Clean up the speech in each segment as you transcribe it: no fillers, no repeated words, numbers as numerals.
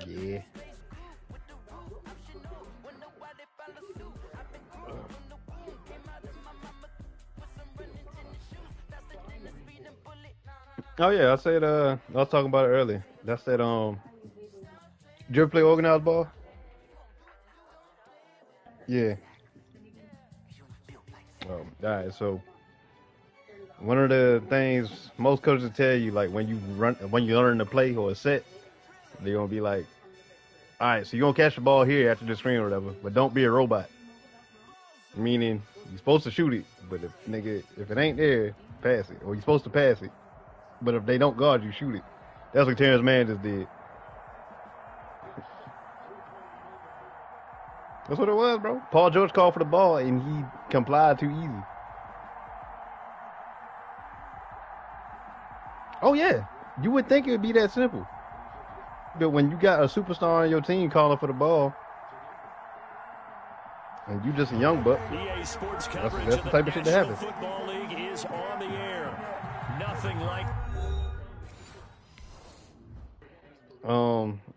Yeah. Oh yeah, I said I was talking about it earlier. That's that did you ever play organized ball? Yeah. All right, so one of the things most coaches tell you, like when you learn to play or a set, they're gonna be like, all right, so you're gonna catch the ball here after the screen or whatever, but don't be a robot. Meaning you're supposed to shoot it, but if it ain't there, pass it. Or you're supposed to pass it. But if they don't guard you, shoot it. That's what Terrence Mann just did. That's what it was, bro. Paul George called for the ball and he complied too easy. Oh yeah. You would think it would be that simple. But when you got a superstar on your team calling for the ball, and you just a young buck, that's the type of shit that happens. Football League is on the air. Nothing like.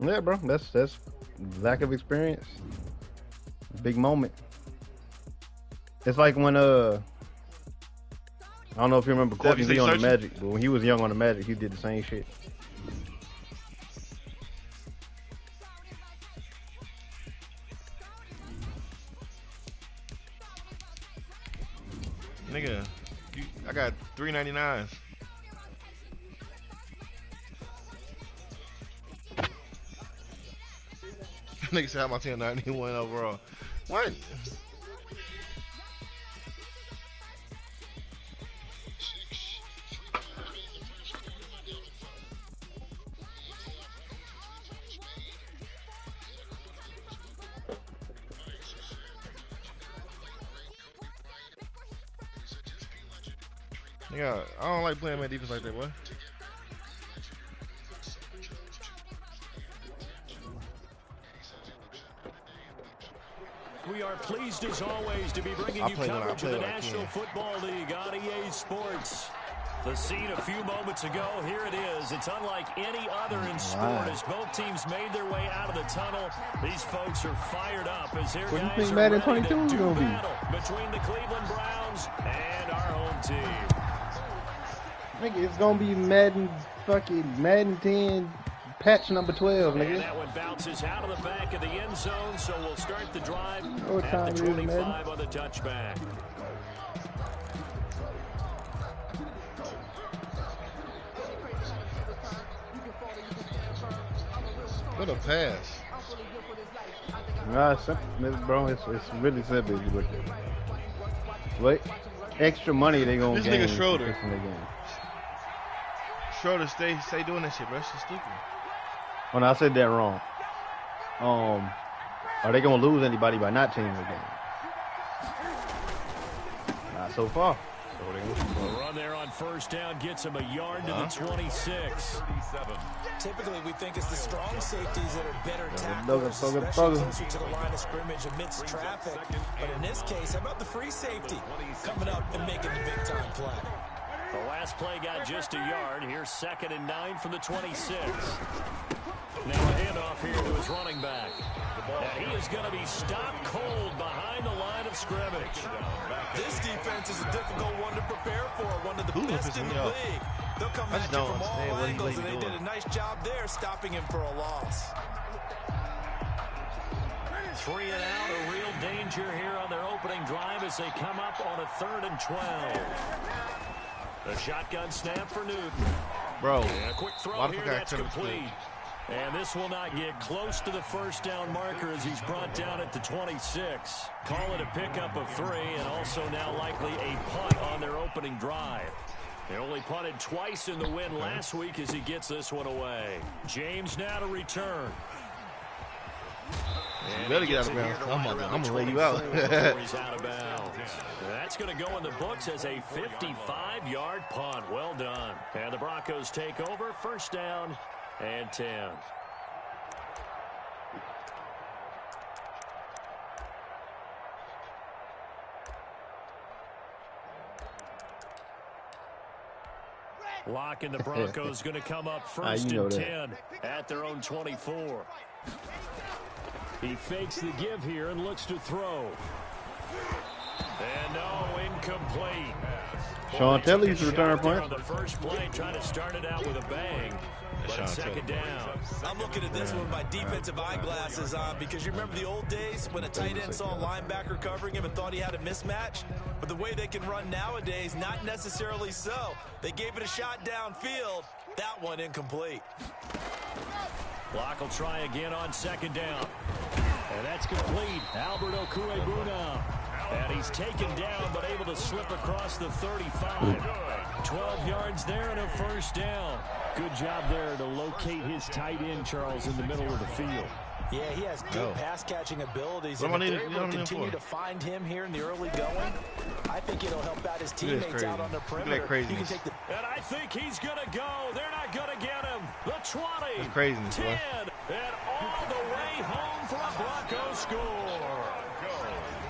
Yeah, bro. That's lack of experience. Big moment. It's like when I don't know if you remember Courtney Lee on the Magic, but when he was young on the Magic, he did the same shit. Nigga, I got $3.99. Nigga said my team 91 overall. What? Nigga, I don't like playing my defense like that, boy. We are pleased as always to be bringing you coverage of the National Football League on EA Sports. The scene a few moments ago, here it is. It's unlike any other in sport as both teams made their way out of the tunnel. These folks are fired up as their guys are ready to do battle between the Cleveland Browns and our home team. Nigga, it's gonna be Madden 10 patch number 12, nigga. And that one bounces out of the back of the end zone, so we'll start the drive at the 25 on the touchback. What a pass. Nah, bro, it's really simple if you look at it. What extra money they gonna gain? This nigga Schroeder. Schroeder, stay doing that shit, bro. That's just stupid. Oh, no, I said that wrong. Are they gonna lose anybody by not changing the game? Not so far. The run there on first down gets him a yard to the 26. Typically, we think it's the strong safeties that are better tacklers, especially closer to the line of scrimmage amidst traffic. But in this case, how about the free safety coming up and making the big-time play? The last play got just a yard. Here's 2nd and 9 from the 26. Now a handoff here to his running back. And he is going to be stopped cold behind the line of scrimmage. This defense is a difficult one to prepare for, one of the best in the league. They'll come at you from all angles, and they did a nice job there stopping him for a loss. 3 and out, a real danger here on their opening drive as they come up on a 3rd and 12. The shotgun snap for Newton. Bro, and a quick throw here, that's complete. And this will not get close to the first down marker as he's brought down at the 26. Call it a pickup of 3 and also now likely a punt on their opening drive. They only punted twice in the win last week as he gets this one away. James now to return. You better get out of bounds. I'm going to lay you out. He's out of bounds. That's going to go in the books as a 55-yard punt. Well done. And the Broncos take over. First down and 10. Lock and the Broncos going to come up first and 10 at their own 24. He fakes the give here and looks to throw. And no, incomplete. Sean Telly's return point. On the first play, trying to start it out with a bang. But it's second down. I'm looking at this with my defensive eyeglasses on because you remember the old days when a tight end saw a linebacker covering him and thought he had a mismatch? But the way they can run nowadays, not necessarily so. They gave it a shot downfield. That one incomplete. Block will try again on second down. And that's complete. Albert Okuebuna. And he's taken down but able to slip across the 35. 12 yards there and a first down. Good job there to locate his tight end, Charles, in the middle of the field. Yeah, he has good pass-catching abilities. And if they're able to continue to find him here in the early going, I think it'll help out his teammates out on the perimeter. He can take the... And I think he's going to go. They're not going to get him. The 20, that's craziness, 10, and all the way home for a Bronco score.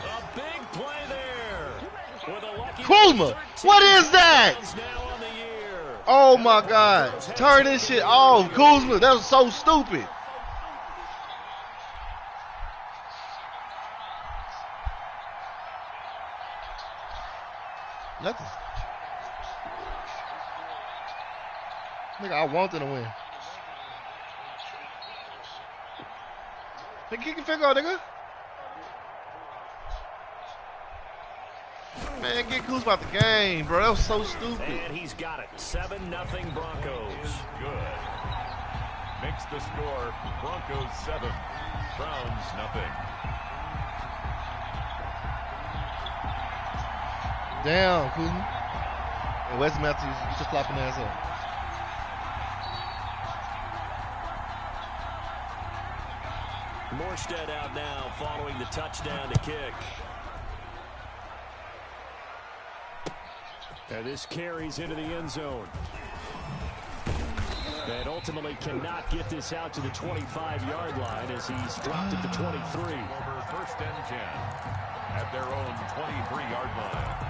A big play there. With a lucky Kuzma, what is that? Oh my God! Turn this shit off, Kuzma. That was so stupid. Nothing. Nigga, I want them to win. Nigga, kick your finger out, nigga. Man, get Kuzma out the game, bro. That was so stupid. And he's got it. 7-0 Broncos. Good. Makes the score Broncos 7, Browns nothing. Damn, Kuzma. And Wes Matthews, you just flopping ass up. Morstead out now following the touchdown to kick. And this carries into the end zone. And ultimately cannot get this out to the 25-yard line as he's dropped at the 23. Over first and 10 at their own 23-yard line.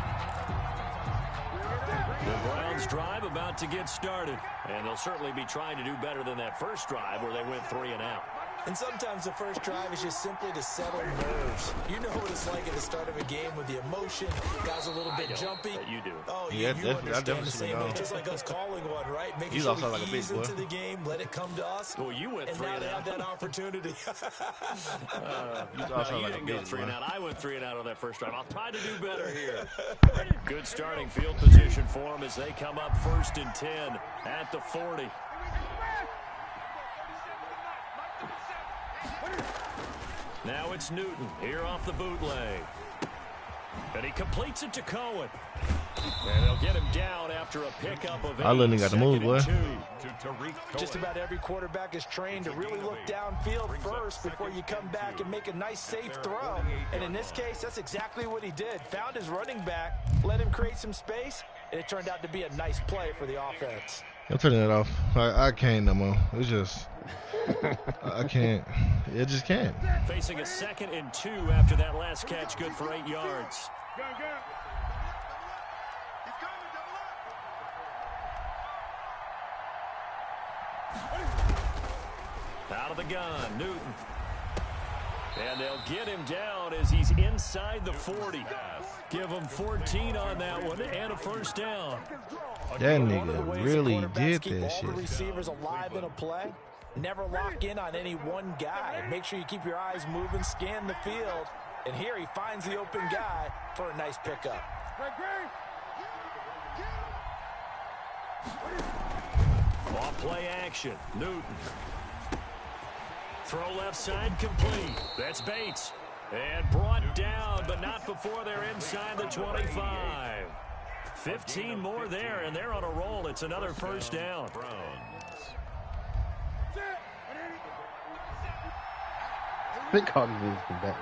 The Browns drive about to get started. And they'll certainly be trying to do better than that first drive where they went 3 and out. And sometimes the first drive is just simply to settle nerves. You know what it's like at the start of a game with the emotion. Guys a little bit jumpy. You do. Oh, yeah, you understand the same way. Just like us calling one, right? Making sure we ease into the game, let it come to us. Well, you went 3 and out. And now they have that opportunity. You didn't go 3 and out. I went 3 and out on that first drive. I'll try to do better here. Good starting field position for them as they come up first and 10 at the 40. Now it's Newton here off the bootleg. And he completes it to Cohen. And they'll get him down after a pickup of 8. I literally got to move, boy. Just about every quarterback is trained to really look downfield first before you come back and make a nice, safe throw. And in this case, that's exactly what he did. Found his running back, let him create some space, and it turned out to be a nice play for the offense. I'm turning that off. I can't no more. It's just, I can't. It just can't. Facing a 2nd and 2 after that last catch, good for 8 yards. Out of the gun, Newton. And they'll get him down as he's inside the 40. Give him 14 on that one and a first down. That nigga really did that shit. All the receivers alive in a play. Never lock in on any one guy. Make sure you keep your eyes moving, scan the field. And here he finds the open guy for a nice pickup. Off play action, Newton. Throw left side complete. That's Bates. And brought down, but not before they're inside the 25. 15 more there, and they're on a roll. It's another first down. They called me combatant.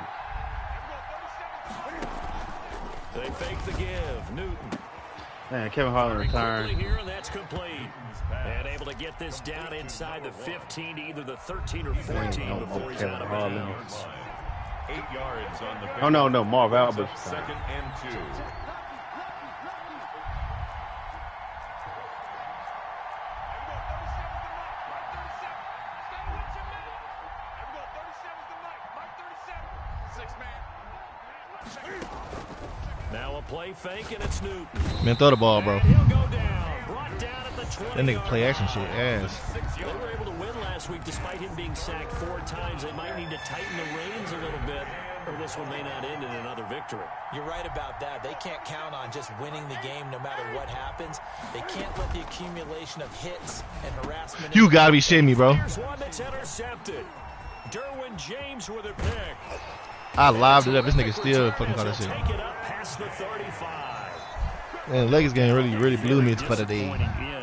They fake the give. Newton. Man, Kevin Harlan returned. Here, and that's complete. And able to get this down inside the 15 to either the 13 or 14 before he's out of bounds. 8 yards on the Oh, no, Marv Albert's. 2nd and 2. Now a play fake, and it's Newton. Man, throw the ball, bro. He'll go down. Brought down at the 20. That nigga play action shit ass. They were able to win last week despite him being sacked 4 times. They might need to tighten the reins a little bit, or this one may not end in another victory. You're right about that. They can't count on just winning the game no matter what happens. They can't let the accumulation of hits and harassment. You gotta be shitting me, bro. Here's one that's intercepted. Derwin James with a pick. I lived it up. This nigga still fucking caught that shit. Take it up past the 35. Man, Lakers game really blew me for the day.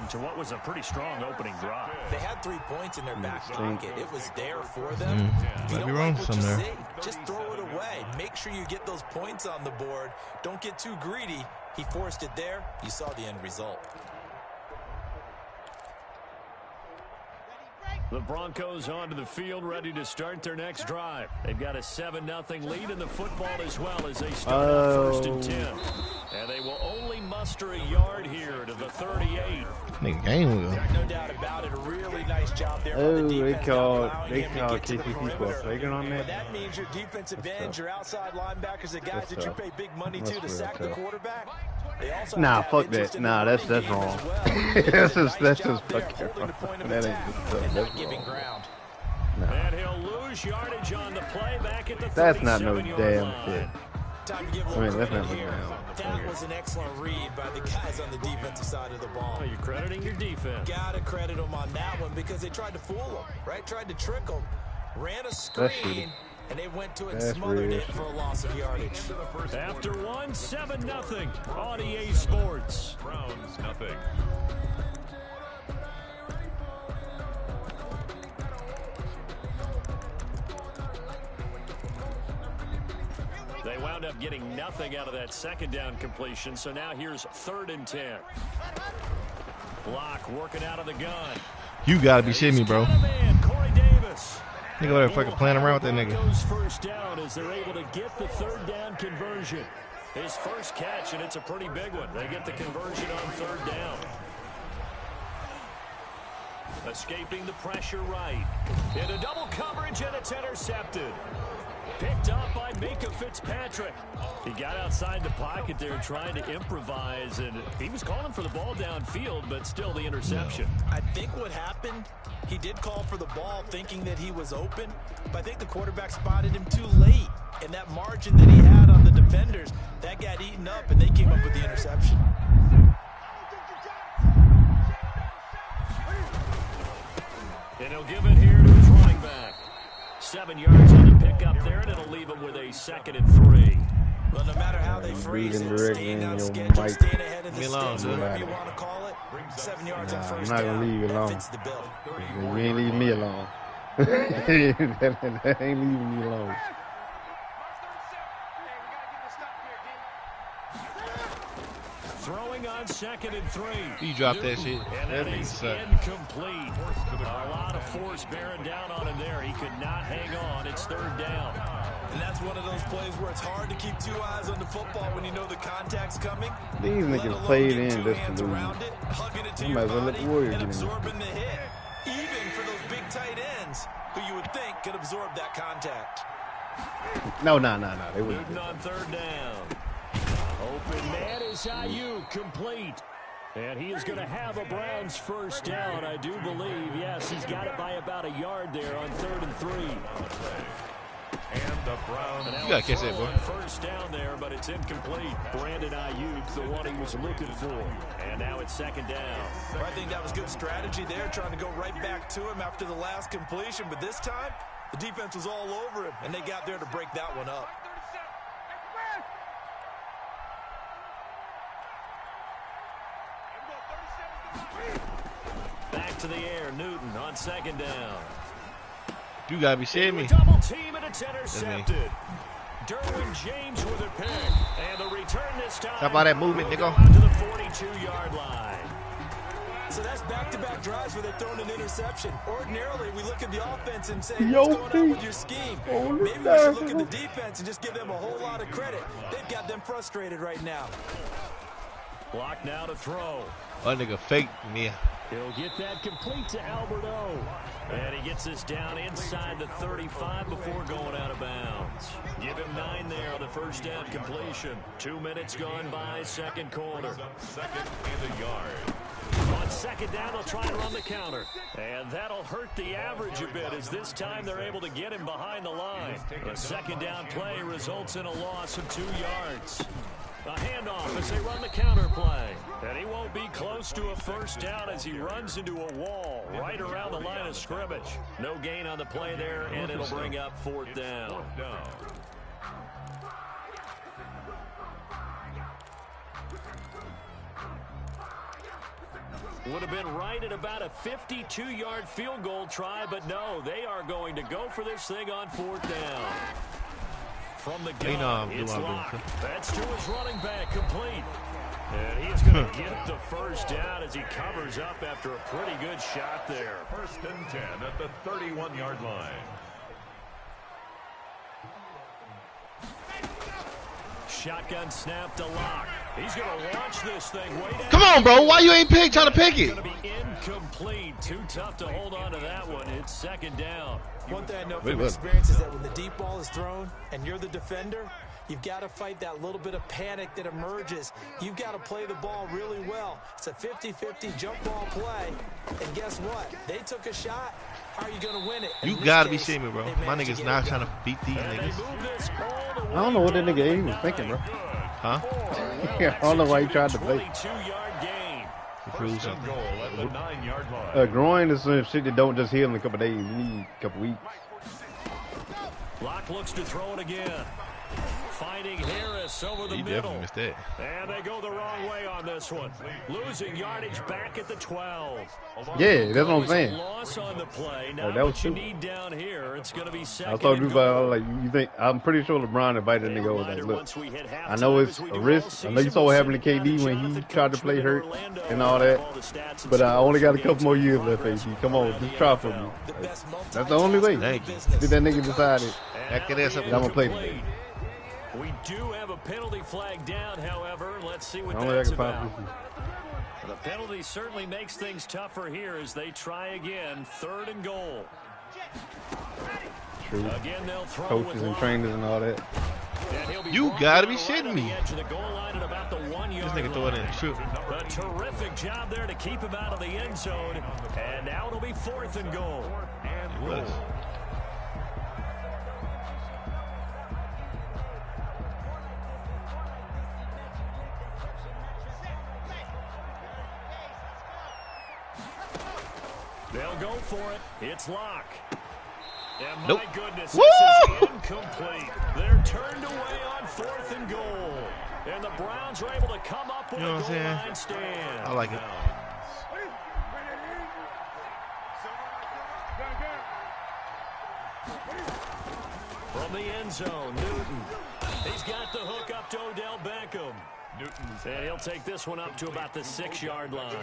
To what was a pretty strong opening drive. They had 3 points in their back pocket. It was there for them. If you Might be don't wrong like what you somewhere. see, just throw it away. Make sure you get those points on the board. Don't get too greedy. He forced it there. You saw the end result. The Broncos onto the field, ready to start their next drive. They've got a 7-0 lead in the football as well as they start out 1st and 10. And they will only muster a yard here to the 38. Nigga game wheel. No doubt about it. A really nice job there. Oh, they called KCP for a flagrant on that. That means your defensive ends, your outside linebackers, the guys that you pay big money to sack the quarterback. Nah, fuck that. Nah, that's wrong. that's just fucking wrong. That ain't just that's wrong. Nah. And he'll lose yardage on the play back at the 37-yard That's not no damn line. shit. Time to give a I mean, little that's credit not here. That was an excellent read by the guys on the defensive side of the ball. Oh, you're crediting your defense. Gotta credit them on that one because they tried to fool them, right? Tried to trick them. Ran a screen, and they went to it and smothered it for a loss of yardage. After one, 7-0 on EA Sports. Browns nothing. They wound up getting nothing out of that 2nd down completion, so now here's 3rd and 10. Block working out of the gun. You gotta be shitting me, bro. Corey Davis. Nigga over there fucking playing around with that nigga. Goes 1st down as they're able to get the 3rd down conversion. His first catch, and it's a pretty big one. They get the conversion on 3rd down. Escaping the pressure right. Into double coverage, and it's intercepted. Picked up by Mika Fitzpatrick. He got outside the pocket there trying to improvise, and he was calling for the ball downfield, but still the interception. I think what happened, he did call for the ball thinking that he was open, but I think the quarterback spotted him too late. And that margin that he had on the defenders, that got eaten up, and they came up with the interception. And he'll give it here to his running back. 7 yards on the pickup there, and it'll leave him with a 2nd and 3. Well, no matter how they phrase it, staying on schedule, staying ahead of the sticks, whatever you want to call it, 7 yards on 1st down. I'm not gonna leave you alone. Fits the bill. You ain't leaving me alone. that ain't leaving me alone. Throwing on 2nd and 3. You dropped that shit. And That that nigga is suck. incomplete. A lot of force bearing down on him there. He could not hang on. It's 3rd down. And that's one of those plays where it's hard to keep 2 eyes on the football when you know the contact's coming. These niggas played in just to lose. Hugging it to You your might as well let body the Warriors and get in. absorbing the hit. Even for those big tight ends who you would think could absorb that contact. No. They wouldn't. Newton on 3rd down. Open man is Ayuk, complete. And he is going to have a Browns 1st down, I do believe. Yes, he's got it by about a yard there on 3rd and 3. And the Browns. You gotta catch that, boy. 1st down there, but it's incomplete. Brandon Ayuk, the one he was looking for. And now it's 2nd down. Well, I think that was good strategy there, trying to go right back to him after the last completion. But this time, the defense was all over him, and they got there to break that one up. Back to the air, Newton on 2nd down. You gotta be shitting me. Double team, and it's intercepted. Derwin James with a pick. And the return this time. How about that movement, nigga? To the 42-yard line. So that's back-to-back drives where they're throwing an interception. Ordinarily, we look at the offense and say, what's going on with your scheme? Maybe we should look at the defense and just give them a whole lot of credit. They've got them frustrated right now. Block now to throw. That nigga fake me. He'll get that complete to Alberto. And he gets this down inside the 35 before going out of bounds. Give him 9 there on the first down completion. 2 minutes gone by, second quarter. Second and a yard. On second down, they'll try and run the counter. And that'll hurt the average a bit as this time they're able to get him behind the line. A second down play results in a loss of 2 yards. A handoff as they run the counter play. And he won't be close to a first down as he runs into a wall right around the line of scrimmage. No gain on the play there, and it'll bring up fourth down. Would have been right at about a 52-yard field goal try, but no, they are going to go for this thing on fourth down. From the gun, it's Locke. That's to his running back, complete. And he's going to get the first down as he covers up after a pretty good shot there. First and 10 at the 31-yard line. Shotgun snap to Locke. He's going to launch this thing way down. Come on, bro. Why you ain't trying to pick it? It's going to be incomplete. Too tough to hold on to that one. It's second down. One thing I know from experience is that when the deep ball is thrown and you're the defender, you've got to fight that little bit of panic that emerges. You've got to play the ball really well. It's a 50-50 jump ball play. And guess what? They took a shot. How are you going to win it? You got to be shitting me, bro. My nigga's not trying to beat these niggas. I don't know what that nigga was thinking, bro. Huh? I don't know why he tried to play. First and goal at the 9-yard line. Groin is some shit that don't just heal in a couple days. You need a couple weeks. Locke looks to throw it again. Finding Harris over the middle. Definitely missed that. And they go the wrong way on this one. Losing yardage back at the 12. Yeah, that's what I'm saying. Loss on the play. Now that was what you true. need down here, it's going to be second. I was talking about like you think I'm pretty sure LeBron invited him to go like, look, I know it's a risk. I know you saw what happened to KD when he tried to play hurt and all that, but I only got a couple more years left, AD. Come on, just try for me. Like, that's the only way. Thank you. Did that nigga decided That could have something. I'm gonna play today. We do have a penalty flag down, however. Let's see what Only that's I can about. find The penalty certainly makes things tougher here as they try again. Third and goal. True. Again, they'll throw Coaches and trainers and all that. You gotta be shitting me. This nigga throw it in. Shoot. A terrific job there to keep him out of the end zone. And now it'll be fourth and goal. It was. They'll go for it. It's Locke. And Nope. my goodness, Woo! this is incomplete. They're turned away on fourth and goal. And the Browns are able to come up with You know a what I'm goal saying? line stand. I like it. From the end zone, Newton. He's got the hook up to Odell Beckham. Newton's And he'll take this one up to about the 6-yard line.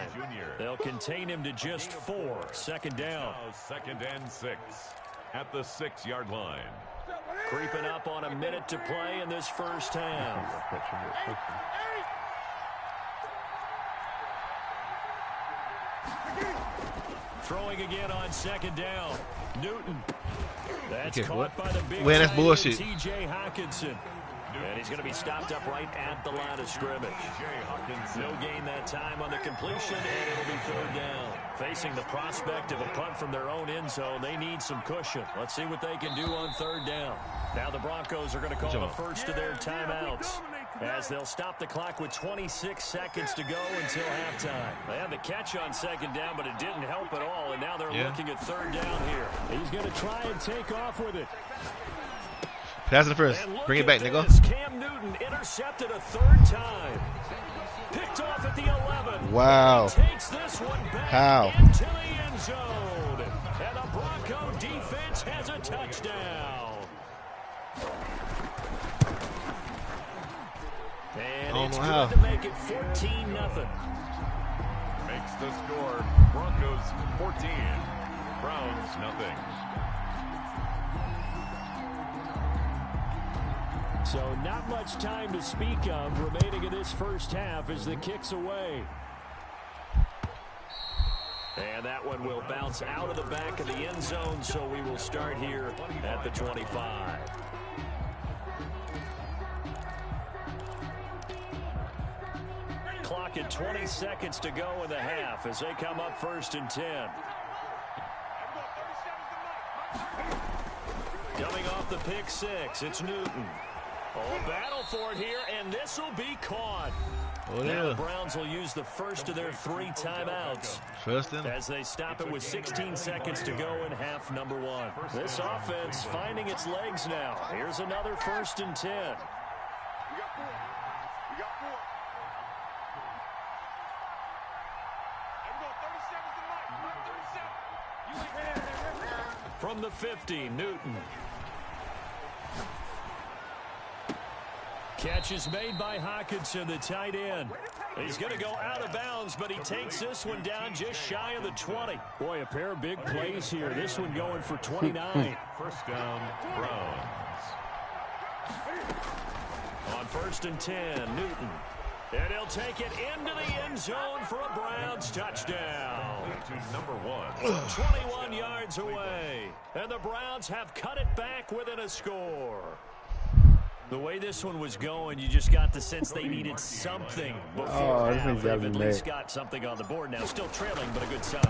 They'll contain him to just 4. Second down. now second and 6 at the 6-yard line. Creeping up on a minute to play in this first half. Throwing again on second down. Newton. That's Okay, caught what? by the big Man, that's tight end, bullshit. T.J. Hawkinson. And he's going to be stopped up right at the line of scrimmage. No gain that time on the completion, and it'll be third down. Facing the prospect of a punt from their own end zone, they need some cushion. Let's see what they can do on third down. Now the Broncos are going to call the first of their timeouts, as they'll stop the clock with 26 seconds to go until halftime. They had the catch on second down, but it didn't help at all, and now they're looking at third down here. He's going to try and take off with it. Pass it to first. Bring it back, nigga. Cam Newton intercepted a third time. Picked off at the 11. Wow. He takes this one back How? into the end zone. And the Bronco defense has a touchdown. And it's good to make it 14-0. Makes the score Broncos 14, Browns nothing. So not much time to speak of remaining in this first half as the kick's away. And that one will bounce out of the back of the end zone, so we will start here at the 25. Clock at 20 seconds to go in the half as they come up 1st and 10. Coming off the pick six, it's Newton. Oh, battle for it here, and this will be caught. Oh, yeah. Now the Browns will use the first of their 3 timeouts as they stop it with 16 seconds to go in half number 1. This offense finding its legs now. Here's another 1st and 10. From the 50, Newton. Catch is made by Hockenson, the tight end. He's going to go out of bounds, but he takes this one down just shy of the 20. Boy, a pair of big plays here. This one going for 29. First down, Browns. On 1st and 10, Newton. And he'll take it into the end zone for a Browns touchdown. To number 1. 21 yards away. And the Browns have cut it back within a score. The way this one was going, you just got the sense they needed something before half. They've at least got something on the board now. Still trailing, but a good sign.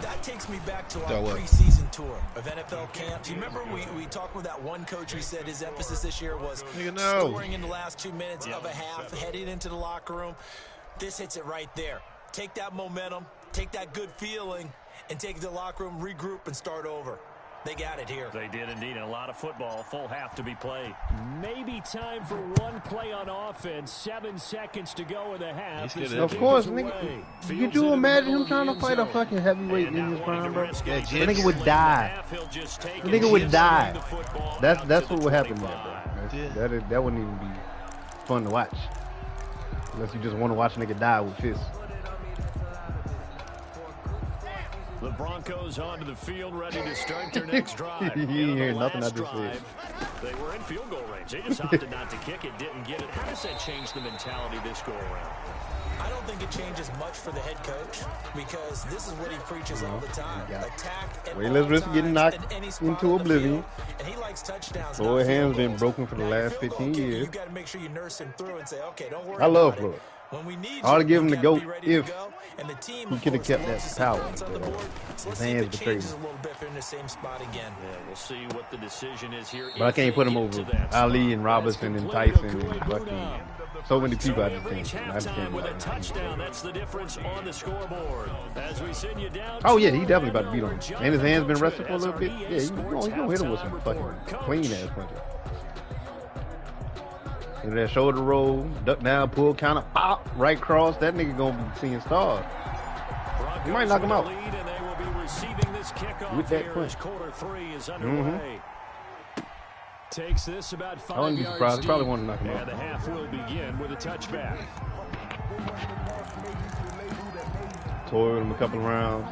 That takes me back to our preseason tour of NFL camps. You remember we talked with that one coach who said his emphasis this year was scoring in the last 2 minutes of a half, heading into the locker room. This hits it right there. Take that momentum, take that good feeling, and take it to the locker room, regroup, and start over. They got it here. They did indeed. And a lot of football, full half to be played. Maybe time for one play on offense. 7 seconds to go in the half. Of course, nigga. Could you imagine him trying to fight a fucking heavyweight in his prime, bro? The nigga would die. The nigga would die. That's what would happen there, bro. That wouldn't even be fun to watch. Unless you just want to watch a nigga die with fists. The Broncos onto the field, ready to start their next drive. You didn't hear nothing I just said. They were in field goal range. They just opted not to kick it, didn't get it. How does that change the mentality this go around? I don't think it changes much for the head coach because this is what he preaches all the time. Attack at all times, getting knocked into oblivion. And he likes touchdowns. Floyd's hand's been broken for the last 15 years. You got to make sure you nurse him through and say, okay, don't worry. I love Floyd. When we need I ought to give him the GOAT if he could have kept that power. His hands were crazy. We'll see what the decision is here. But I can't put him over Ali and Robinson and Tyson and fucking so many people. I just can't. With a touchdown, that's the difference on the scoreboard. As we send you down. Oh yeah, he definitely about to beat him. And his hands been resting for a little bit. Yeah, he's gonna hit him with some fucking clean ass punches. And that shoulder roll, duck down, pull, kind of pop, right cross. That nigga gonna be seeing stars. He might knock him out. With that punch. Quarter 3 is underway. Takes this about 5 yards. I wouldn't be surprised. He probably want to knock him out. And the half will begin with a touchback. Toyed him a couple of rounds.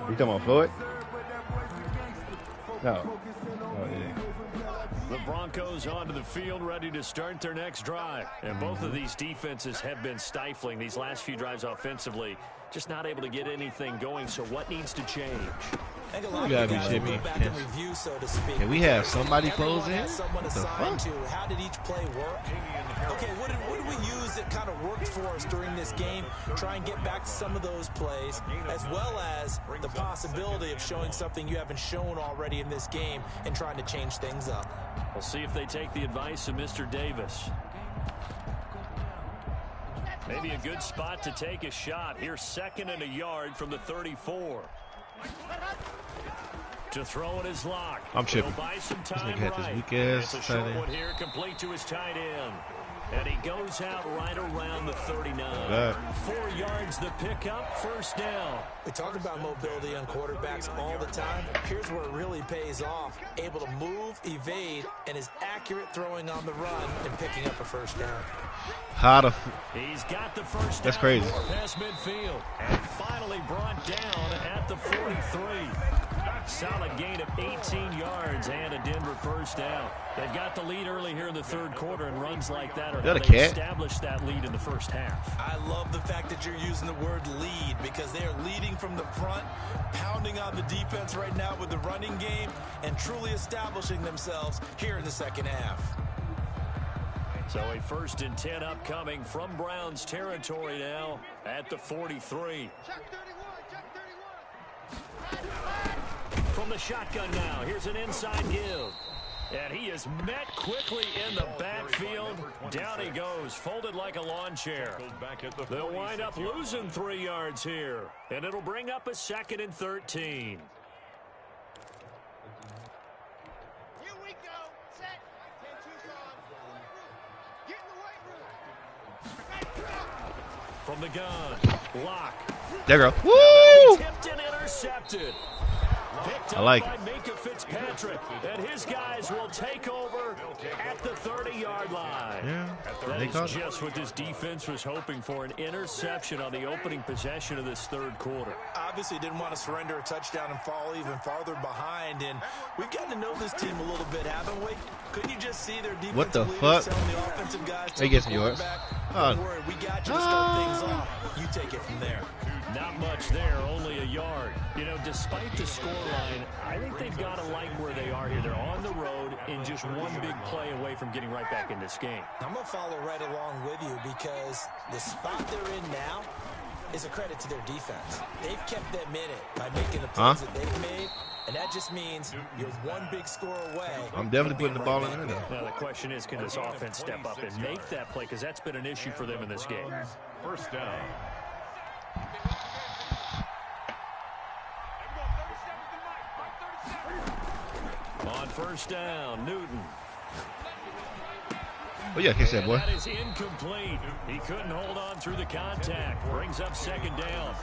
You talking about Floyd? No. Oh yeah. The Broncos onto the field, ready to start their next drive. And both of these defenses have been stifling these last few drives offensively. Just not able to get anything going. So what needs to change? You gotta be shitting me. Can we have somebody close in? Someone assigned to how did each play work? Okay, what did we use that kind of worked for us during this game? Try and get back to some of those plays, as well as the possibility of showing something you haven't shown already in this game and trying to change things up. We'll see if they take the advice of Mr. Davis. Maybe a good spot to take a shot. Here's 2nd and a yard from the 34. To throw in his lock. I'm tripping. Buy some time. This nigga had this weak ass it's a short one here, complete to his tight end. And he goes out right around the 39. 4 yards the pickup, 1st down. We talk about mobility on quarterbacks all the time. Here's where it really pays off. Able to move, evade, and is accurate throwing on the run and picking up a 1st down. He's got the 1st down. That's crazy. Past midfield. And finally brought down at the 43. Solid gain of 18 yards and a Denver first down. They've got the lead early here in the third quarter, and runs like that are how they established that lead in the first half. I love the fact that you're using the word lead because they are leading from the front, pounding on the defense right now with the running game, and truly establishing themselves here in the second half. So a 1st and 10 upcoming from Browns territory now at the 43. From the shotgun now, here's an inside give. And he is met quickly in the backfield. Down he goes, folded like a lawn chair. They'll wind up losing 3 yards here. And it'll bring up a 2nd and 13. Here we go. Set. 10-2's on. Get in the weight room. From the gun, Lock. There you go. Woo! Tipped and intercepted. I like it. Fitzpatrick, and his guys will take over at the 30-yard line. Yeah, that is just what this defense was hoping for, an interception on the opening possession of this third quarter. Obviously didn't want to surrender a touchdown and fall even farther behind, and we've gotten to know this team a little bit, haven't we? Couldn't you just see their defensive what the leaders fuck? telling the offensive guys to gets yours. Don't worry, we got you to start things off. You take it from there. Not much there, only a yard. You know, despite the scoreline, I think they've got to like where they are here. They're on the road and just one big play away from getting right back in this game. I'm going to follow right along with you because the spot they're in now is a credit to their defense. They've kept them in it by making the plays that they've made, and that just means you're one big score away. I'm definitely putting the ball in there. Now, the question is, can this offense step up and make that play? Because that's been an issue for them in this game. First down. On first down, Newton. Oh, yeah, catch that, boy. That is incomplete. He couldn't hold on through the contact. Brings up 2nd down.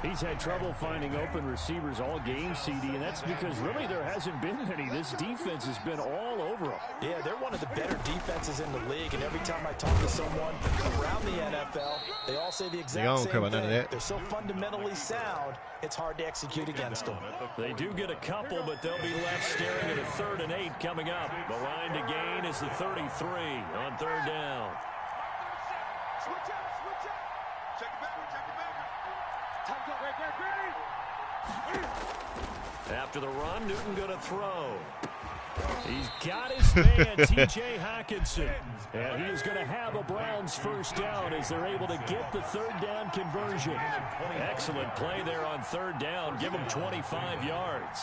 He's had trouble finding open receivers all game, CD, and that's because really there hasn't been many. This defense has been all over them. Yeah, they're one of the better defenses in the league, and every time I talk to someone around the NFL, they all say the exact same thing. They're so fundamentally sound, it's hard to execute against them. They do get a couple, but they'll be left staring at a 3rd and 8 coming up. The line to gain is the 33 on 3rd down. Switch up. Check it back. After the run, Newton going to throw. He's got his man, T.J. Hockenson. And he's going to have a Browns first down as they're able to get the 3rd down conversion. Excellent play there on 3rd down. Give him 25 yards.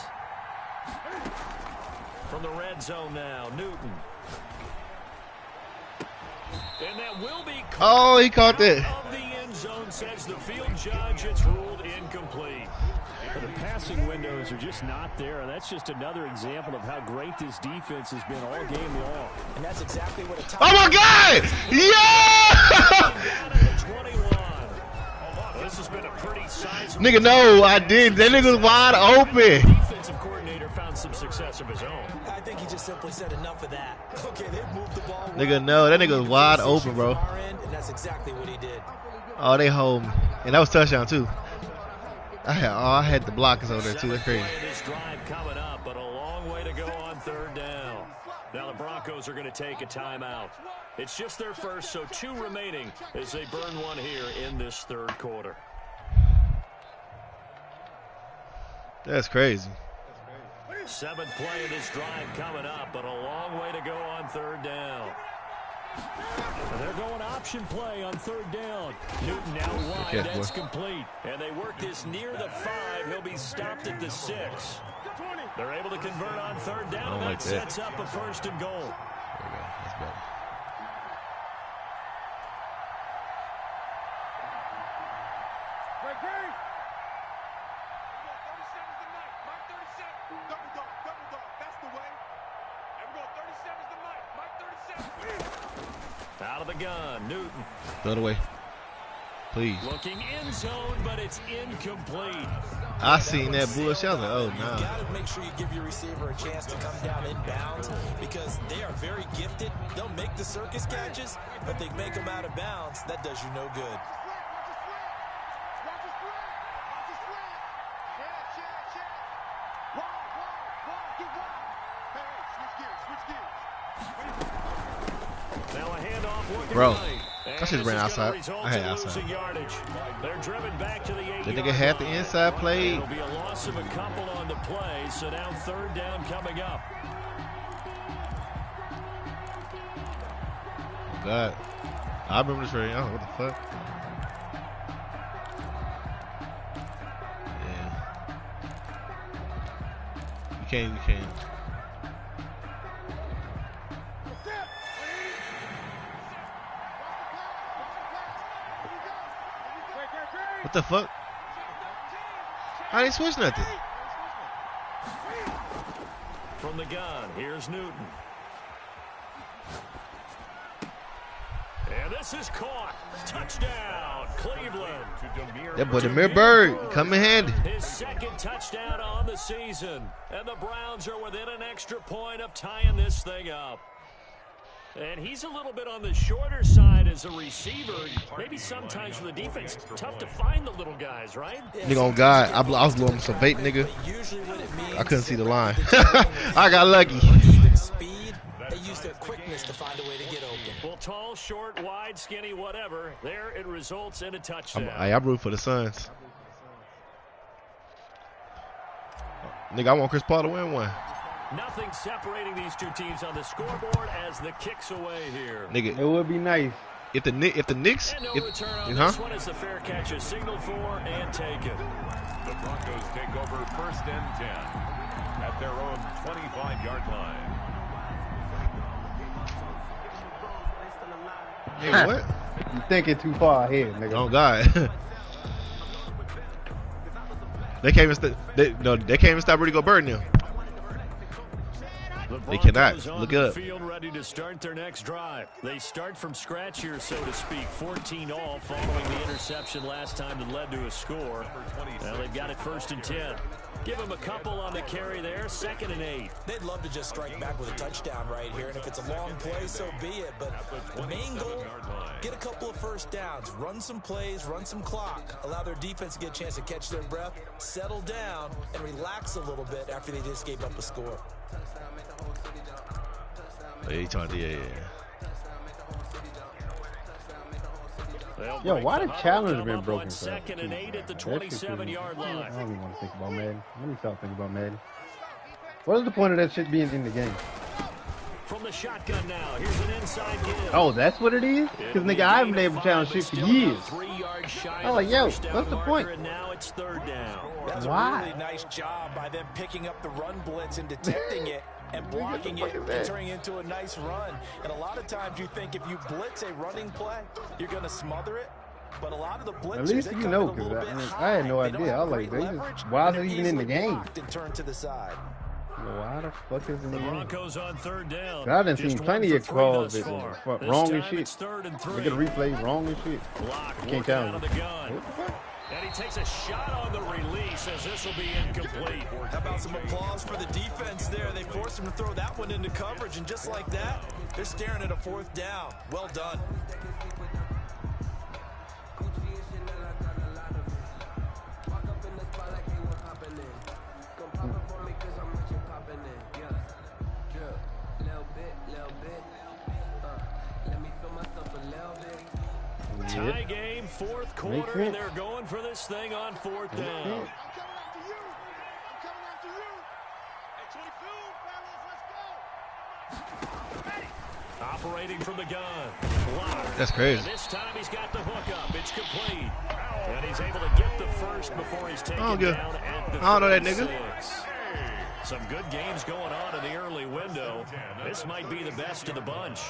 From the red zone now, Newton. And that will be caught. He caught that. Of the end zone, says the field judge. It's ruled incomplete. The passing windows are just not there, and that's just another example of how great this defense has been all game long. And that's exactly what a top. Oh my God! Yeah! This has been a pretty sizable. Nigga, no, I did. That nigga's wide open. Defensive coordinator found some success of his own. I think he just simply said enough of that. Okay, they've moved the ball. Nigga, no, that nigga's wide open, bro. And that's exactly what he did. Oh, they hold me. And that was touchdown, too. I had the blockers over there, too. That's crazy. This drive coming up, but a long way to go on 3rd down. Now the Broncos are going to take a timeout. It's just their first, so 2 remaining as they burn one here in this 3rd quarter. That's crazy. 7th play of this drive coming up, but a long way to go on 3rd down. And they're going option play on 3rd down. Newton now wide. That's complete. And they work this near the 5. He'll be stopped at the 6. They're able to convert on 3rd down. That sets up a 1st and goal. There we go. That's better. Out of the gun, Newton. Throw it away. Please. Looking in zone, but it's incomplete. I seen that bullshit. I was like, oh, no. You've got to make sure you give your receiver a chance to come down inbounds because they are very gifted. They'll make the circus catches, but they make them out of bounds. That does you no good. Now a handoff looking Bro, right. I just ran outside. I had outside. They're driven back to the 8-yard line. That nigga had the inside play. It'll be a loss of a couple on the play, so now third down coming up. Oh, God. I remember this right now. What the fuck? Yeah. You can't. What the fuck? I didn't switch nothing. From the gun, here's Newton. And this is caught. Touchdown, Cleveland. That boy, Demir Bird, come in handy. His second touchdown on the season. And the Browns are within an extra point of tying this thing up. And he's a little bit on the shorter side as a receiver. Maybe sometimes for the defense, tough to find the little guys, right? Nigga on God, I was blowing some bait, nigga. I couldn't see the line. I got lucky. Even speed, they use their quickness to find a way to get open. Well, tall, short, wide, skinny, whatever. There it results in a touchdown. I root for the Suns. Nigga, I want Chris Paul to win one. Nothing separating these two teams on the scoreboard as the kick's away here. Nigga, It would be nice. if the Knicks, And no return on this one as the fair catch is signaled for and taken. The Broncos take over 1st and 10 at their own 25-yard line. Nigga, what? You thinking too far ahead, nigga. Oh God. They can't even stop Rudy Gobert now. They cannot. Look it up. Field ready to start their next drive. They start from scratch here, so to speak. 14 all following the interception last time that led to a score. Now they've got it 1st and 10. Give them a couple on the carry there. 2nd and 8. They'd love to just strike back with a touchdown right here, and if it's a long play, so be it. But the main goal, get a couple of first downs, run some plays, run some clock, allow their defense to get a chance to catch their breath, settle down, and relax a little bit after they just gave up a score. Yeah. Yo, why the challenge been broken? 2nd and 8 at the 27-yard line. I don't even want to think about Madden. Let me stop thinking about Madden. What is the point of that shit being in the game? From the shotgun now, here's an inside give. Oh, that's what it is? Because, nigga, I haven't been able to challenge shit for years. I'm like, yo, what's the point? And now it's 3rd down. That's Why? a really nice job by them picking up the run blitz and detecting it and blocking it and turning into a nice run. And a lot of times you think if you blitz a running play, you're going to smother it. But a lot of the blitzers, At least you know, because I had no idea. I was like, why is it even in the game? And turn to the side. Why the fuck is it in the game? Broncos on 3rd down. I done seen Just plenty 1 of for 3 calls thus that far. was This wrong and time shit. it's 3rd and 3. They get a replay wrong and shit. Block Can't working tell out of me. the gun. And he takes a shot on the release as this will be incomplete. How about some applause for the defense there? They forced him to throw that one into coverage, and just like that, they're staring at a 4th down. Well done. Tie game, 4th quarter, and they're going for this thing on 4th down. Operating from the gun. Blocked. That's crazy. And this time he's got the hook up. It's complete. And he's able to get the first before he's taken down at the I don't know that nigga. 36. Some good games going on in the early window. This might be the best of the bunch.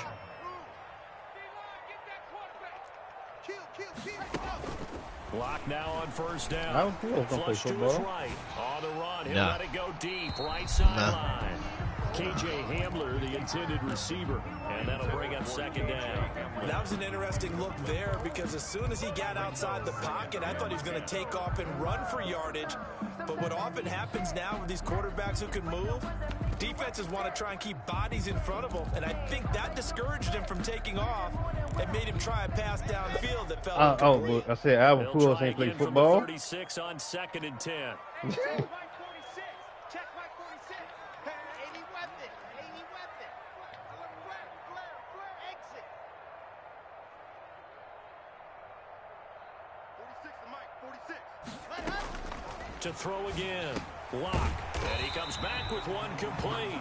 Block now on 1st down. I don't think I was gonna play Flush to his football. right. On the run. He'll Nah. let it go deep. Right sideline. KJ Hamler, the intended receiver. And that'll bring up 2nd down. That was an interesting look there because as soon as he got outside the pocket, I thought he was going to take off and run for yardage. But what often happens now with these quarterbacks who can move, defenses want to try and keep bodies in front of them. And I think that discouraged him from taking off and made him try a pass downfield that fell incomplete. But I said Alvin They'll Pujols try ain't played again from the football. 36 on 2nd and 10. To throw again. Lock. And he comes back with one complete.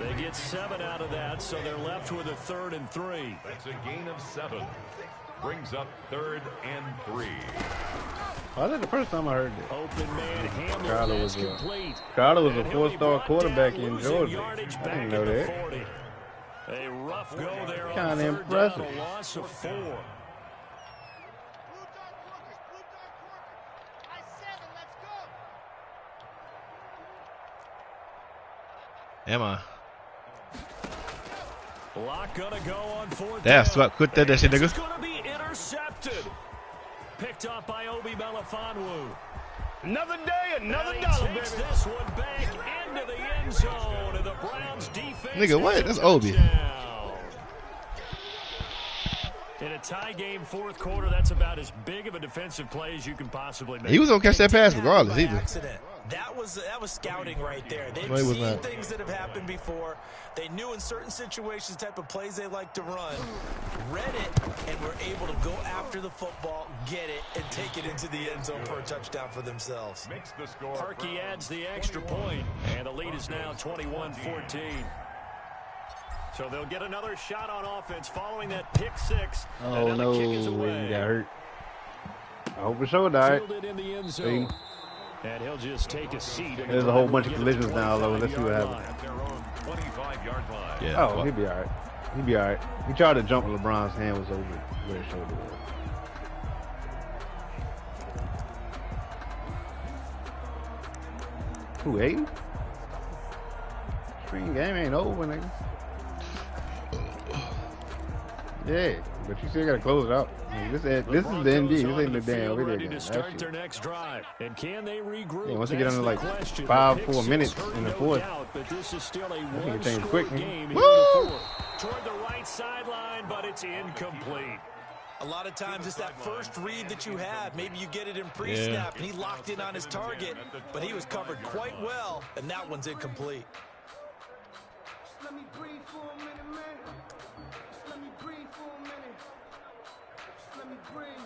They get 7 out of that, so they're left with a 3rd and 3. That's a gain of 7. Brings up 3rd and 3. I think the first time I heard it. Open man Hamlin is complete. Crowder was a 4-star quarterback in Georgia. I didn't know that. A rough go there Kinda on 3rd impressive. down, a loss of 4. Am I? Lock gonna go on 4th That's down. what. Quit that shit, It's nigga. gonna be intercepted. Picked up by Obi Melifonwu. Another day, another And he dollar, takes baby. this one back into the end zone, and the Browns defense. Nigga, what? That's Obi. Touchdown. In a tie game, 4th quarter, that's about as big of a defensive play as you can possibly make. He was gonna catch that pass regardless, By either. accident. That was scouting right there. They've No, he was seen not. things that have happened before. They knew in certain situations the type of plays they like to run, read it, and were able to go after the football, get it, and take it into the end zone for a touchdown for themselves. Makes the score. Parkey adds the extra point, and the lead is now 21-14. So they'll get another shot on offense following that pick 6. Oh, and no. the kick is He away. got hurt. I hope his shoulder died. Fielded in the end zone. And he'll just take a seat. There's a whole bunch of collisions now, though. Let's see what happens. At their own 25-yard line. Yeah. Oh, he'll be all right. He'll be all right. He tried to jump, LeBron's hand was over where his shoulder was. Who, Aiden? Spring game ain't over, nigga. Yeah, but you still gotta close it out. I mean, this is the NBA. This ain't the damn video ready game. to That start shit. their next drive. And can they regroup? Yeah, once you get That's under the like question. 5, The 4 pick 6 minutes hurt, in the no 4th. doubt, but this is still a it changed one-score quick, man. game here in Woo! the 4th. Toward the right sideline, but it's incomplete. A lot of times it's that first read that you have. Maybe you get it in pre-snap, and he locked in on his target, but he was covered quite well, and that one's incomplete. Let me breathe for a minute, man. Just let me breathe for a minute. Just let me breathe.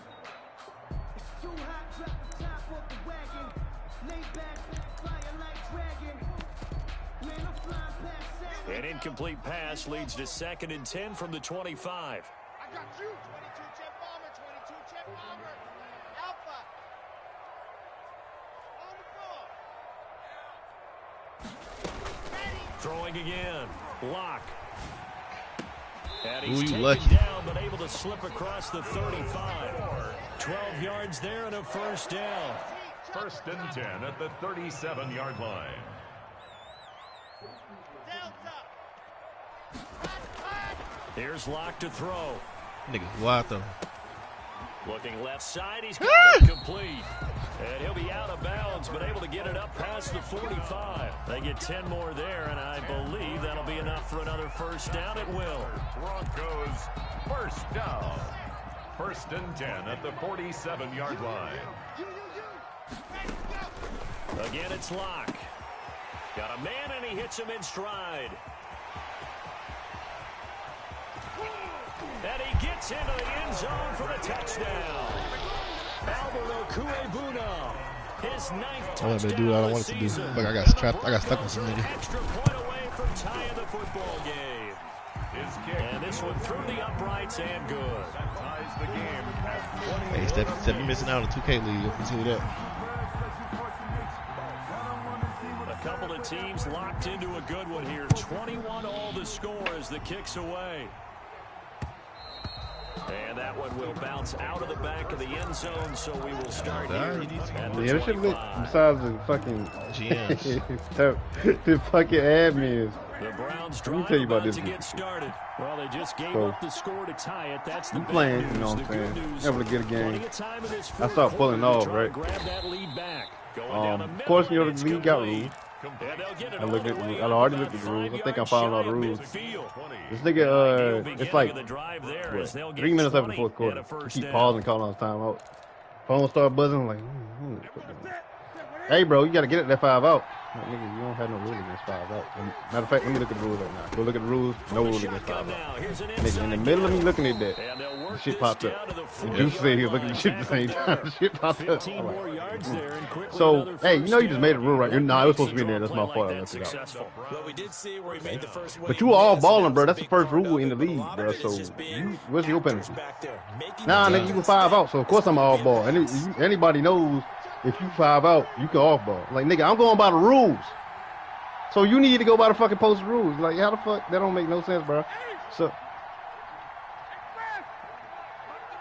It's too hot, drop the top off the wagon. Lay back, fire like dragon. Man, I'm flying past Saturn. An incomplete pass leads to 2nd and 10 from the 25. I got you. 22 Jet Bomber, 22 Jet Bomber. Alpha. On the floor. Ready. Throwing again. Lock. And Ooh, he's you taken lucky. down, but able to slip across the 35. 12 yards there and a 1st down. 1st and 10 at the 37-yard line. Delta. Here's Lock to throw. Nigga, wild though. Looking left side, he's got it complete. And he'll be out of bounds, but able to get it up past the 45. They get 10 more there, and I believe that'll be enough for another 1st down at will. Broncos 1st down. 1st and 10 at the 47-yard line. Ready, go. Again, it's Lock. Got a man, and he hits him in stride. And he gets into the end zone for the touchdown. Alvaro Cuebuno, his 9th I wanted to touchdown do what I of the wanted to do. season. Look, I got trapped. I got stuck with some An nigga. extra point away from tying the football game. His kick And this one through the uprights and good. ties the game at 20. Hey, Steph, you missing out on the 2K league. You can see that. A couple of teams locked into a good one here. 21 all the score as the kick's away. And that one will bounce out of the back of the end zone, so we will start here at the Yeah, that shit lit 25. besides the fucking GMs. the fucking admins. The Browns Let me drive tell you about about this to one. get started. Well, they just gave So, up the score to tie it. That's the you bad playing, news. you know what The I'm good saying? news, Able to get a game. plenty of time in this I fourth start pulling quarter to off, try right? and grab that lead back. Going down the Of middle, course, you know and the it's league got complete. rules. And they'll get it I all looked the at way I up already about looked at the rules. I 5 think I yards found all shy the of rules. midfield. This Ideal nigga, it's beginning like of the drive there as they'll 3 get minutes after the 20 fourth and quarter. a first Keep down. pausing, calling on timeout. Phone start buzzing. I'm like, Hey, bro, you got to get it that 5 out. No, nigga, you don't have no rule against 5 out. Matter of fact, let me look at the rules right now. Go look at the rules. No rule against 5 out. Nigga, in the middle of me looking at that, the shit popped up. And Juice said he was looking at the shit at the same time. The shit popped up. Like, so, hey, you know you just made a rule right. Nah, it was supposed to be in there. That's my fault. I left it out. But you were all balling, bro. That's the first rule in the league, bro. So, what's your penalty? Nah, nigga, you can 5 out. So, of course, I'm all ball. And anybody knows if you 5 out, you can off ball. Like, nigga, I'm going by the rules. So you need to go by the fucking posted rules. Like, how the fuck? That don't make no sense, bro. So,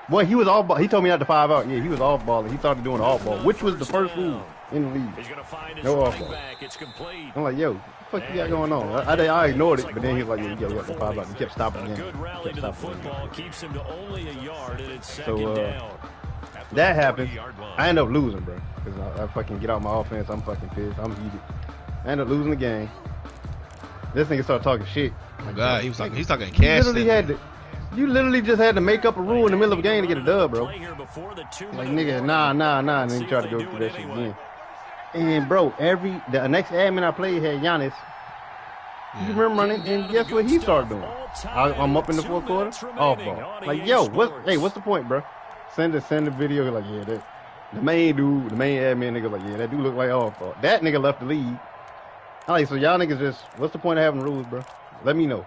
boy, he was off ball. He told me not to 5 out. Yeah, he was off ball. He started doing off ball, which was the first rule in the league. No off ball. I'm like, yo, what the fuck you got going on? I ignored it, but then he was like, yeah, you got to 5 out. He kept stopping again. So, that happened. I ended up losing, bro. Because I fucking get out my offense. I'm fucking pissed. I'm heated. I ended up losing the game. This nigga started talking shit. Oh God, he's talking cash. You literally just had to make up a rule in the middle of a game to get a dub, bro. Like, nigga, nah. And then you try to go through that shit again. And, bro, the next admin I played had Giannis. You remember running, and guess what he started doing? I'm up in the fourth quarter, off ball. Like, yo, what's the point, bro? Send the video. Like, yeah, the main admin nigga, like, yeah, that dude look like off ball. That nigga left the league. I'm like, so y'all niggas just, what's the point of having rules, bro? Let me know.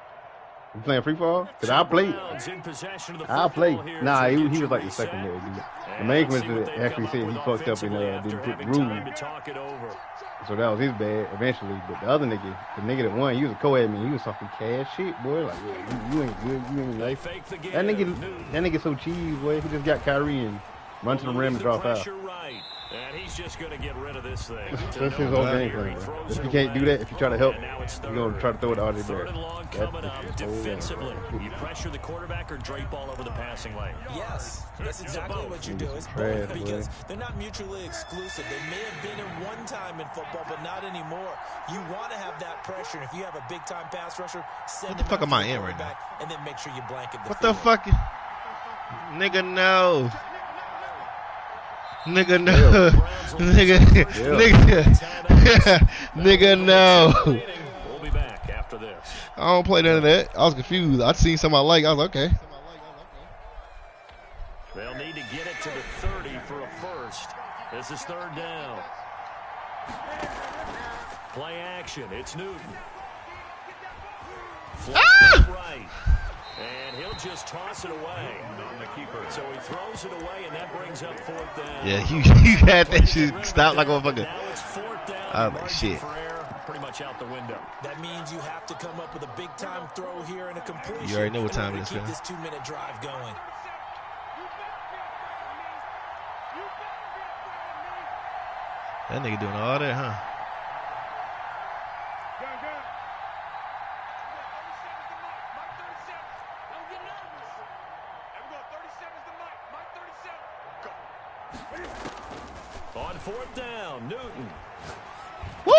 You playing free fall? Because I'll play. Nah, he was like the secondary dude. The main commissioner actually said he fucked up and didn't put the rule. So that was his bad eventually. But the other nigga, the nigga that won, he was a co-admin. He was talking cash shit, boy. Like, yeah, you ain't good. You ain't nice. That nigga so cheese, boy. He just got Kyrie and run to the rim and drop out. And he's just going to get rid of this thing. That's his whole game plan, bro. If you can't do that, if you try to help, you're going to try to throw it out of there. Defensively, you pressure the quarterback or drape all over the passing lane. Yes, that's exactly what you do. It's both, because they're not mutually exclusive. They may have been in one time in football, but not anymore. You want to have that pressure. And if you have a big-time pass rusher, send what the fuck am I in right now? And then make sure you blanket the What the fuck? Nigga, no. Nigga, no. Nigga, no. We'll be back after this. I don't play none of that. I was confused. I'd seen something I like. I was like, okay. They'll need to get it to the 30 for a first. This is third down. Play action. It's Newton. Right. And he'll just toss it away on the keeper. So he throws it away, and that brings up fourth down. Yeah, you had that shit stopped like a motherfucker. Now it's fourth down. I was like, shit. Pretty much out the window. That means you have to come up with a big-time throw here and a completion. You already know what time it is, keep this 2-minute drive going. That nigga doing all that, huh? On fourth down, Newton. Woo!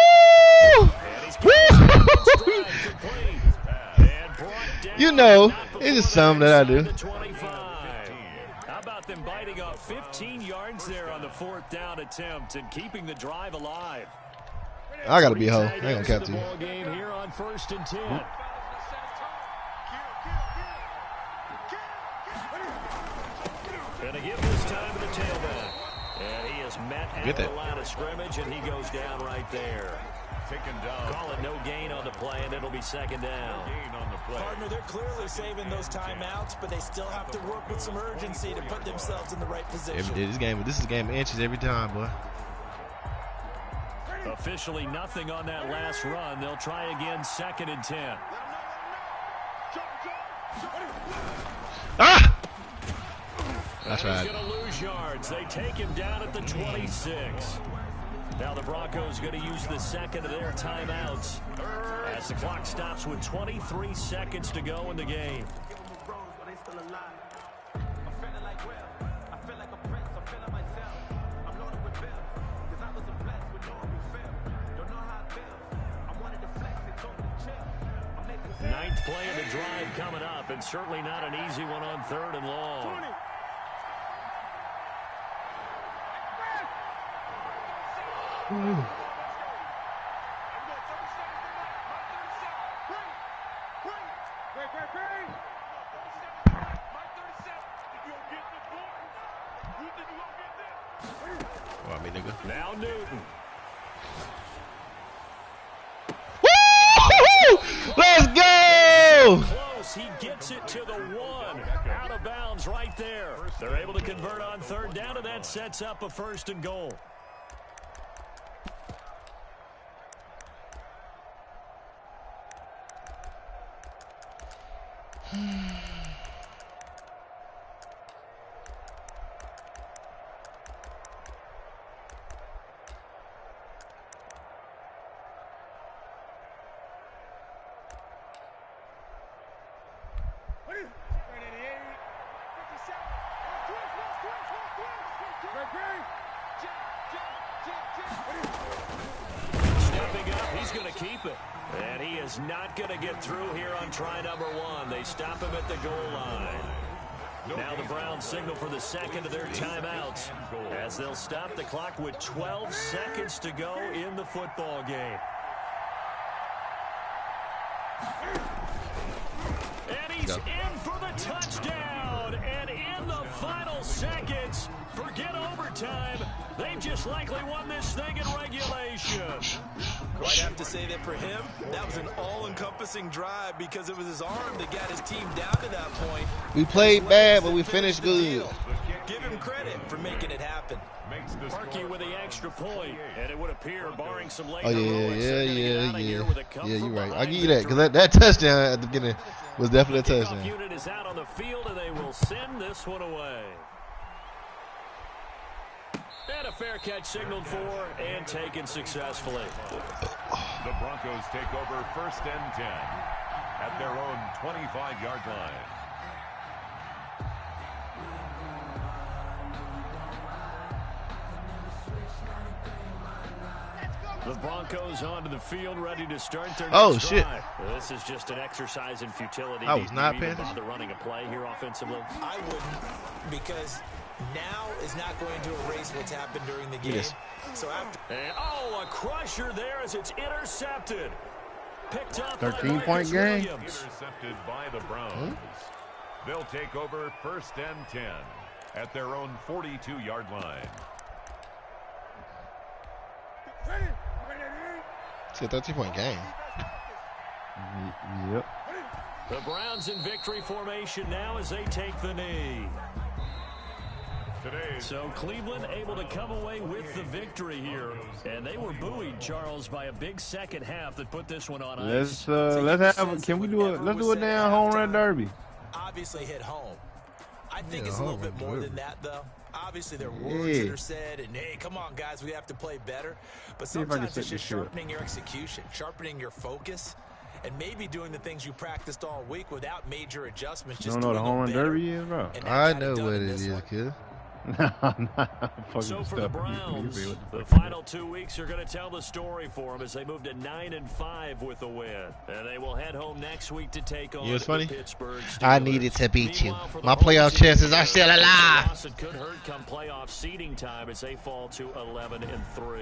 You know, it's just something that I do. How about them biting off 15 yards there on the fourth down attempt and keeping the drive alive? I gotta be a hoe. I ain't gonna cap to you. Game here on 1st and 10. And a give this time to the tailback. And he is met at the line of scrimmage, and he goes down right there. Taken down. Call it no gain on the play, and it'll be second down. Gain on the play. Partner, they're clearly saving those timeouts, but they still have to work with some urgency to put themselves in the right position. This is a game of inches every time, boy. Officially nothing on that last run. They'll try again, 2nd and 10. Ah! That's right. He's going to lose yards. They take him down at the 26. Now the Broncos going to use the second of their timeouts as the clock stops with 23 seconds to go in the game. Ninth play of the drive coming up, and certainly not an easy one on 3rd and long. Now Newton. Woo! Let's go! Close. He gets it to the 1. Out of bounds right there. They're able to convert on third down, and that sets up a 1st and goal. Stepping up, he's going to keep it. And he is not going to get through here on try number 1. They stop him at the goal line. Now the Browns signal for the second of their timeouts as they'll stop the clock with 12 seconds to go in the football game. And he's in for the touchdown. And in the final seconds, forget overtime. They've just likely won this thing in regulation. I'd have to say that for him, that was an all-encompassing drive because it was his arm that got his team down to that point. We played bad, but we finished good. Give him credit for making it happen. Parkey with the extra point, and it would appear, barring some late Oh, yeah, you're right. I'll give you that, because that touchdown at the beginning was definitely a touchdown. Unit is out on the field, and they will send this one away. And a fair catch signaled for and taken successfully. The Broncos take over 1st and 10 at their own 25-yard line. The Broncos onto the field, ready to start their next drive. This is just an exercise in futility. I was not paying attention. Bother running a play here offensively? I wouldn't, because now is not going to erase what's happened during the game. Yes. So after, and, a crusher there as it's intercepted. Picked up 13-point game. Intercepted by the Browns. They'll take over 1st and 10 at their own 42-yard line. It's a 13-point game. Yep. The Browns in victory formation now as they take the knee. So Cleveland able to come away with the victory here, and they were buoyed, Charles, by a big second half that put this one on ice. Let's have. Can we do it? Let's do a damn home run derby. Obviously hit home. I think it's a little bit more than that, though. Obviously, there are words that are said, and hey, come on, guys, we have to play better. But sometimes it's just sharpening your execution, sharpening your focus, and maybe doing the things you practiced all week without major adjustments. You don't know what a home run derby is, bro? I know what it is, kid. So for the Browns, the final 2 weeks are going to tell the story for them as they move to 9-5 with a win. And they will head home next week to take on the Pittsburgh Steelers. I needed to beat you. My playoff chances are still alive. It could hurt come playoff seeding time as they fall to 11-3.